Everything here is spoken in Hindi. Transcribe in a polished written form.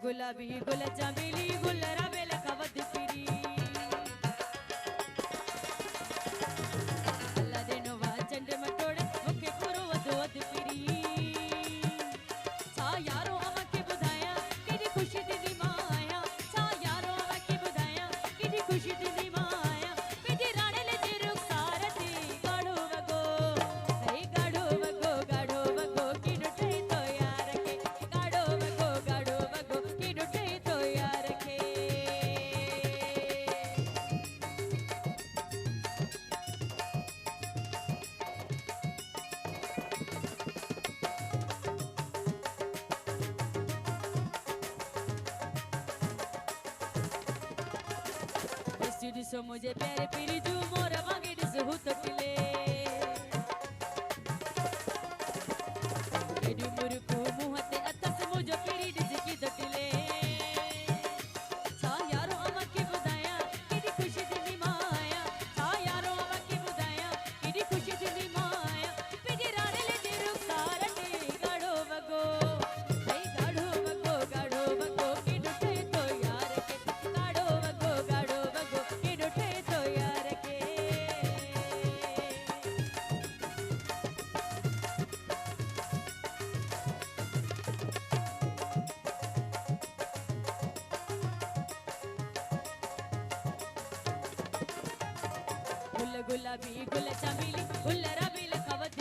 गुलाबी गुल चमेली गुलरा बेल खवद पिरी अल्लाह देनो वा चंड मटोड़े मुखे पुरो वध वध पिरी सा यारो अवा के बुधाया केडी खुशी दी माया सा यारो अवा के बुधाया केडी खुशी दी माया पेजे राणे ले जे रुखसार थी गाड़ो वगो हे गाड़ो वगो की डुठे तो यार के गाड़ो वगो की डुठे तो यार के दिसो मुझे प्यारे पिरी जू मोर वागे दिस हु तटले एडी मुरकु मुहते अतस मुझे पिरी दिस की तटले सा यारो अमा के बुदाया केडी खुशी दी माया सा यारो अमा के बुदाया केडी खुशी दी माया पेजे राणे ले जे रुखसार ते गाड़ो वगो हे गाड़ो वगो की डुठे तो यार के गाड़ो वगो की डुठे तो यार के गुल गुलाबी गुल चमेली गुलरा बेल खवद